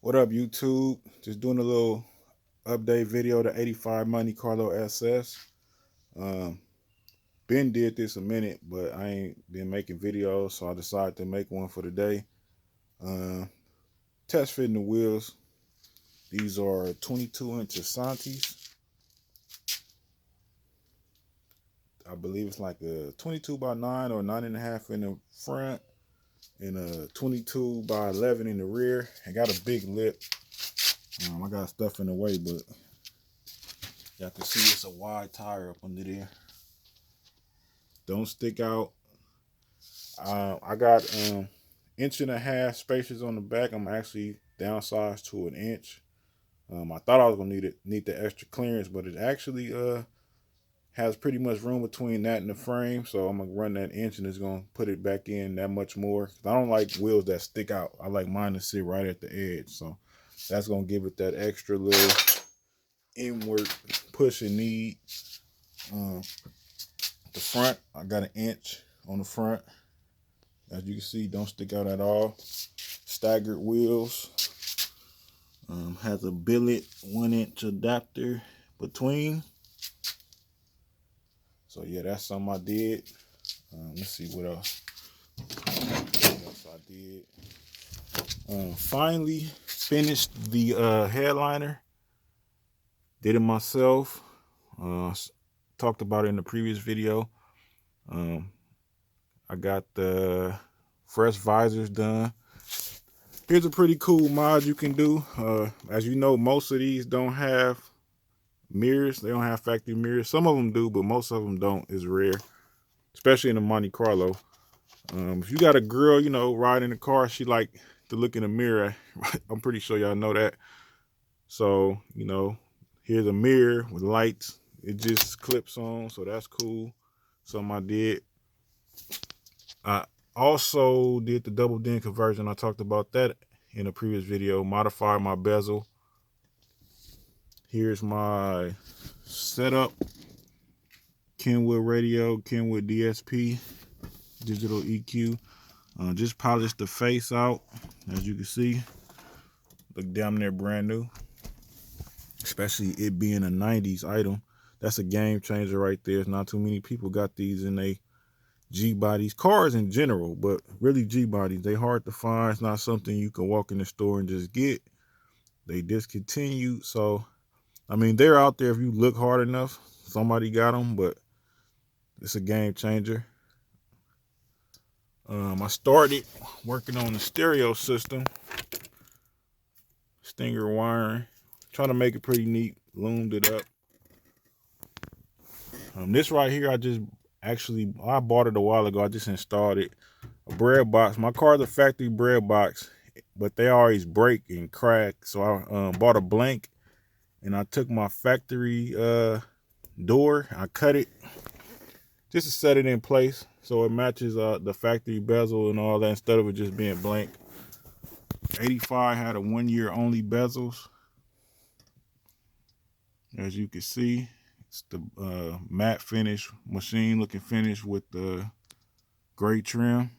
What up, YouTube? Just doing a little update video to 85 Monte Carlo SS. Um, Ben did this a minute, but I ain't been making videos, so I decided to make one for today. Test fitting the wheels. These are 22-inch Asantes. I believe it's like a 22 by 9 or 9.5 in the front and a 22 by 11 in the rear. I got a big lip. I got stuff in the way, but y'all can see it's a wide tire up under there. Don't stick out. I got 1.5 spaces on the back. I'm actually downsized to 1 inch. I thought I was gonna need the extra clearance, but it actually has pretty much room between that and the frame. So I'm gonna run that inch and it's gonna put it back in that much more. I don't like wheels that stick out. I like mine to sit right at the edge. So that's gonna give it that extra little inward push and need. The front, I got 1 inch on the front. As you can see, don't stick out at all. Staggered wheels. Has a billet 1 inch adapter between. So yeah, that's something I did. Let's see what else. I did. Finally finished the headliner. Did it myself. Talked about it in the previous video. I got the fresh visors done. Here's a pretty cool mod you can do. As you know, most of these don't have mirrors. They don't have factory mirrors. Some of them do, but most of them don't. It's rare, especially in the Monte Carlo. If you got a girl, you know, riding the car, she like to look in the mirror. I'm pretty sure y'all know that. So, you know, here's a mirror with lights. It just clips on, so that's cool. Something I did. I also did the double din conversion. I talked about that in a previous video. Modified my bezel. Here's my setup. Kenwood radio, Kenwood DSP, digital EQ. Just polished the face out, as you can see. Look damn near brand new. Especially it being a 90s item. That's a game changer right there. Not too many people got these in they G-bodies. Cars in general, but really G-bodies. They hard to find. It's not something you can walk in the store and just get. They discontinued. So, I mean, they're out there if you look hard enough. Somebody got them, but it's a game changer. I started working on the stereo system. Stinger wiring. Trying to make it pretty neat. Loomed it up. This right here, I bought it a while ago. I just installed it. A bread box. My car's a factory bread box, but they always break and crack. So I bought a blank, and I took my factory door. I cut it just to set it in place so it matches the factory bezel and all that instead of it just being blank. 85 had a 1 year only bezels. As you can see, it's the matte finish, machine looking finish with the gray trim.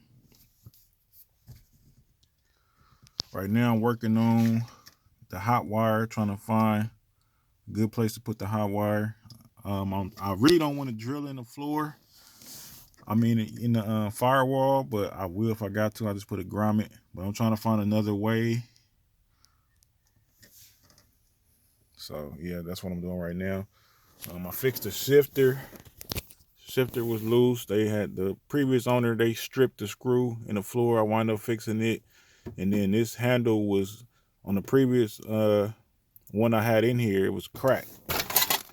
Right now I'm working on the hot wire, trying to find a good place to put the hot wire. I really don't want to drill in the floor. I mean in the firewall, but I will if I got to. I just put a grommet, but I'm trying to find another way. So yeah, that's what I'm doing right now. I fixed the shifter. Shifter was loose. They had the previous owner, they stripped the screw in the floor. I wound up fixing it. And then this handle was on the previous one I had in here, it was cracked.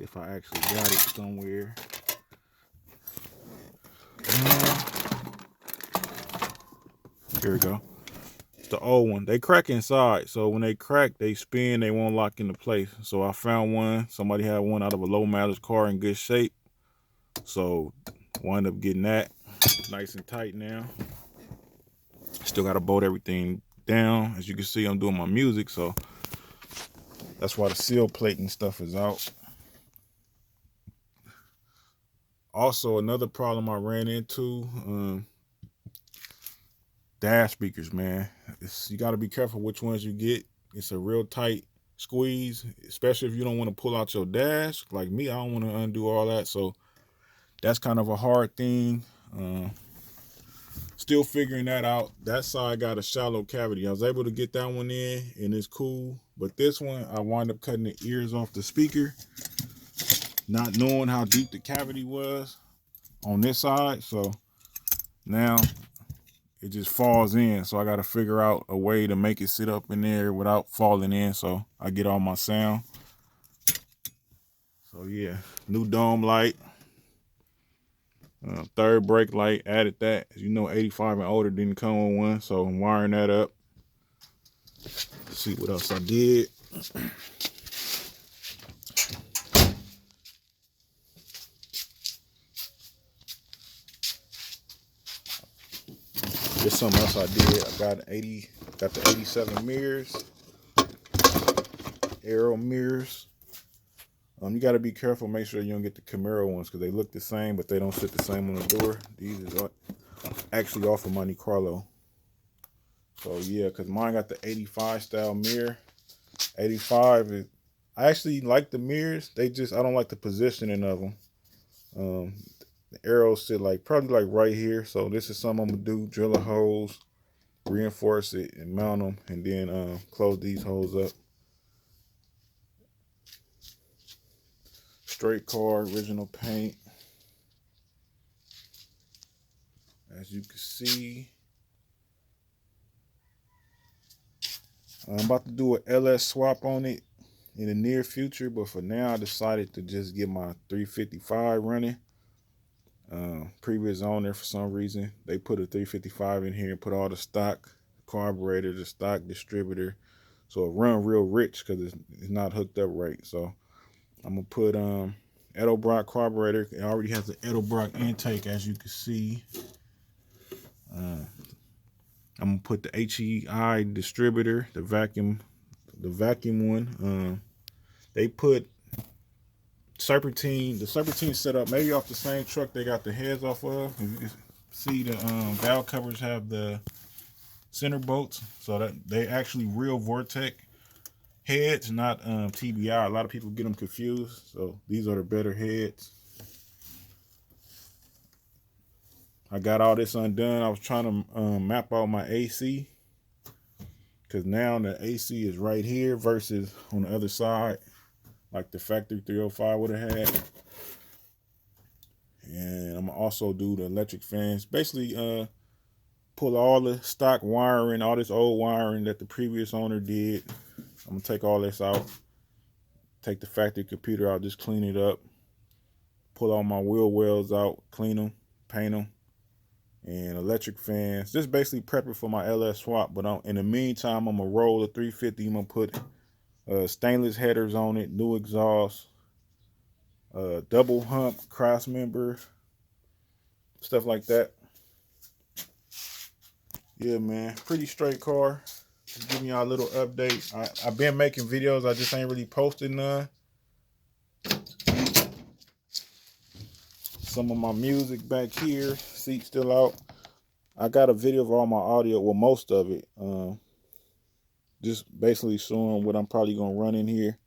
If I actually got it somewhere. Here we go. It's the old one. They crack inside. So when they crack, they spin, they won't lock into place. So I found one. Somebody had one out of a low mileage car in good shape. So wound up getting that nice and tight now. Still got to bolt everything down. As you can see, I'm doing my music, so that's why the seal plate and stuff is out. Also, another problem I ran into, dash speakers, man. You got to be careful which ones you get. It's a real tight squeeze, especially if you don't want to pull out your dash. Like me, I don't want to undo all that. So that's kind of a hard thing. Still figuring that out. That side got a shallow cavity. I was able to get that one in, and it's cool. But this one, I wound up cutting the ears off the speaker, not knowing how deep the cavity was on this side. So now it just falls in. So I got to figure out a way to make it sit up in there without falling in, so I get all my sound. So yeah, new dome light. Third brake light, added that. As you know, 85 and older didn't come with one, so I'm wiring that up. Let's see what else I did. There's something else I did. I got the 87 mirrors, aero mirrors. You got to be careful. Make sure you don't get the Camaro ones because they look the same, but they don't sit the same on the door. These is actually off of Monte Carlo. So yeah, because mine got the 85 style mirror. 85 is, I actually like the mirrors. I don't like the positioning of them. The arrows sit probably like right here. So this is something I'm gonna do: drill a holes, reinforce it, and mount them, and then close these holes up. Straight car, original paint. As you can see, I'm about to do an LS swap on it in the near future, but for now I decided to just get my 355 running. Previous owner, for some reason, they put a 355 in here and put all the stock carburetor, the stock distributor, so it run real rich because it's not hooked up right. So I'm gonna put Edelbrock carburetor. It already has the Edelbrock intake, as you can see. I'm gonna put the HEI distributor, the vacuum one. They put the serpentine setup, maybe off the same truck they got the heads off of. As you can see, the valve covers have the center bolts, so that they actually real Vortec heads, not TBI. A lot of people get them confused, so these are the better heads. I got all this undone. I was trying to map out my AC, because now the AC is right here versus on the other side, like the factory 305 would have had. And I'm gonna also do the electric fans. Basically, pull all the stock wiring, all this old wiring that the previous owner did. I'm gonna take all this out, take the factory computer out, just clean it up, pull all my wheel wells out, clean them, paint them, and electric fans. Just basically prepping for my LS swap. But in the meantime, I'm gonna roll the 350. I'm gonna put stainless headers on it, new exhaust, double hump cross member, stuff like that. Yeah, man, pretty straight car. Just giving y'all a little update. I've been making videos, I just ain't really posted none. Some of my music back here, seat still out. I got a video of all my audio, well, most of it. Just basically showing what I'm probably gonna run in here.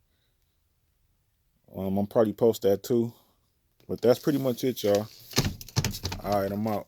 I'm probably post that too. But that's pretty much it, y'all. All right, I'm out.